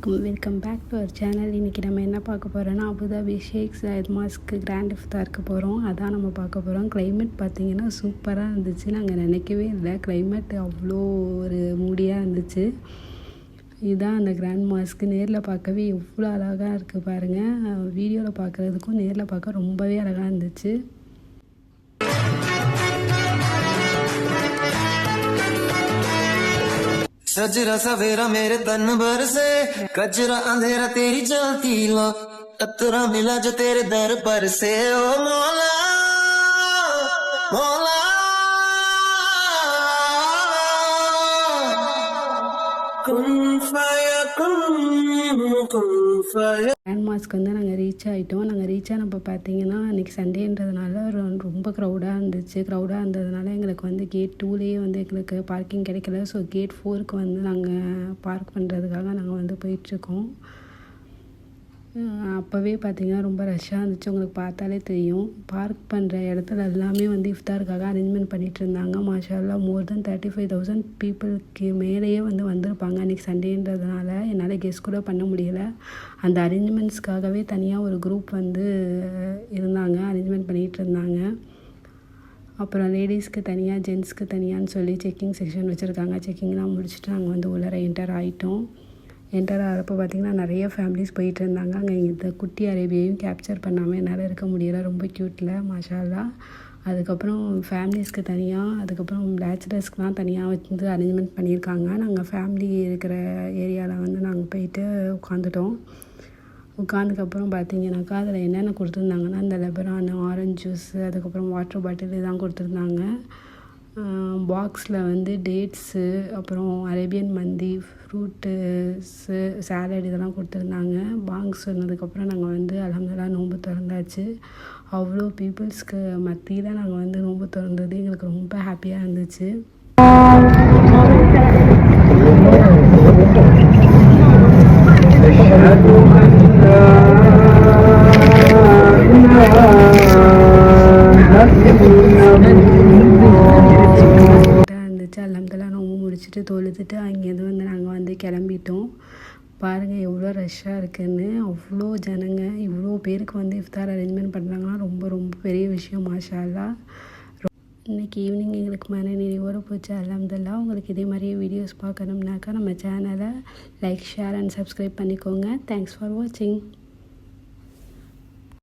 Welcome back to our channel. இன்றைக்கி நம்ம என்ன பார்க்க போகிறோன்னா அபுதாபி ஷேக் ஜாயத் மாஸ்க்கு கிராண்ட் இஃப்தாருக்கு போகிறோம். அதான் நம்ம பார்க்க போகிறோம். கிளைமேட் பார்த்திங்கன்னா சூப்பராக இருந்துச்சு. நாங்கள் நினைக்கவே இல்லை கிளைமேட் அவ்வளோ ஒரு மூடியாக இருந்துச்சு. இதுதான் அந்த கிராண்ட் மாஸ்க்கு. நேரில் பார்க்கவே எவ்வளோ அழகாக இருக்குது பாருங்கள். வீடியோவில் பார்க்குறதுக்கும் நேரில் பார்க்க ரொம்பவே அழகாக இருந்துச்சு. सजरा सवेरा मेरे तन भर से कजरा अंधेरा तेरी जलती लो अतरा मिला जो तेरे दर पर से ओ मौला मौला कुन फाया कुन फाया. கிராண்ட் மாஸ்க் வந்து நாங்கள் ரீச் ஆகிட்டோம். நாங்கள் ரீச் ஆனப்போ பார்த்தீங்கன்னா அன்றைக்கி சண்டேன்றதுனால ரொம்ப க்ரௌடாக இருந்துச்சு. க்ரௌடாக இருந்ததுனால எங்களுக்கு வந்து கேட் 2லேயே வந்து எங்களுக்கு பார்க்கிங் கிடைக்கல. ஸோ கேட் 4க்கு வந்து நாங்கள் பார்க் பண்ணுறதுக்காக நாங்கள் வந்து போயிட்டுருக்கோம். அப்போவே பார்த்திங்கன்னா ரொம்ப ரஷ்ஷாக இருந்துச்சு. உங்களுக்கு பார்த்தாலே தெரியும். பார்க் பண்ணுற இடத்துல எல்லாமே வந்து இஃப்தாருக்காக அரேஞ்ச்மெண்ட் பண்ணிகிட்டு இருந்தாங்க. மாஷால்லா மோர் தென் 35,000 பீப்புளுக்கு மேலேயே வந்து வந்திருப்பாங்க. அன்றைக்கி சண்டேன்றதுனால என்னால் கெஸ் கூட பண்ண முடியலை. அந்த அரேஞ்ச்மெண்ட்ஸ்க்காகவே தனியாக ஒரு குரூப் வந்து இருந்தாங்க, அரேஞ்ச்மெண்ட் பண்ணிகிட்டு இருந்தாங்க. அப்புறம் லேடிஸ்க்கு தனியாக ஜென்ட்ஸ்க்கு தனியான்னு சொல்லி செக்கிங் செக்ஷன் வச்சுருக்காங்க. செக்கிங்லாம் முடிச்சுட்டு நாங்கள் வந்து உள்ளார என்டர் ஆகிட்டோம். என்டர் ஆகிறப்போ பார்த்திங்கன்னா நிறைய ஃபேமிலிஸ் போயிட்டு இருந்தாங்க. அங்கே இந்த குட்டி அரேபியையும் கேப்சர் பண்ணாமல் என்னால் இருக்க முடியலை. ரொம்ப க்யூட்டில் மாஷால்லா. அதுக்கப்புறம் ஃபேமிலிஸ்க்கு தனியாக, அதுக்கப்புறம் பேச்சுலர்ஸ்க்குலாம் தனியாக வந்து அரேஞ்ச்மெண்ட் பண்ணியிருக்காங்க. நாங்கள் ஃபேமிலி இருக்கிற ஏரியாவில் வந்து நாங்கள் போயிட்டு உட்காந்துட்டோம். உட்காந்துக்கப்புறம் பார்த்திங்கனாக்கா அதில் என்னென்ன கொடுத்துருந்தாங்கன்னா இந்த லெபரான், ஆரஞ்சு ஜூஸு, அதுக்கப்புறம் வாட்டர் பாட்டில் இதெல்லாம் கொடுத்துருந்தாங்க. பாக்ஸில் வந்து டேட்ஸு, அப்புறம் அரேபியன் மந்தி, ஃப்ரூட்டுஸு, சாலட் இதெல்லாம் கொடுத்துருந்தாங்க. பாங்ஸ் சொன்னதுக்கப்புறம் நாங்கள் வந்து அல்ஹம்துலில்லாஹ் நோன்பு திறந்தாச்சு. அவ்வளோ பீப்புள்ஸ்க்கு மத்தியில் நாங்கள் வந்து நோன்பு திறந்தது எங்களுக்கு ரொம்ப ஹாப்பியாக இருந்துச்சு. இருந்துச்சு. அல்ஹம்துலில்லாஹ் நோம்பு முடிச்சுட்டு தொழுதுட்டு அங்கேருந்து வந்து நாங்கள் வந்து கிளம்பிட்டோம். பாருங்கள் எவ்வளோ ரஷ்ஷாக இருக்குதுன்னு. அவ்வளோ ஜனங்க, இவ்வளோ பேருக்கு வந்து இஃப்தார் அரேஞ்ச்மெண்ட் பண்ணுறாங்கன்னா ரொம்ப ரொம்ப பெரிய விஷயம் மாஷால்லா. இன்றைக்கி ஈவினிங் எங்களுக்கு மன நிறைவோடு போச்சு அல்ஹம்துலில்லாஹ். உங்களுக்கு இதே மாதிரியே வீடியோஸ் பார்க்கணும்னாக்கா நம்ம சேனலை லைக், ஷேர் அண்ட் சப்ஸ்கிரைப் பண்ணிக்கோங்க. தேங்க்ஸ் ஃபார் வாட்சிங்.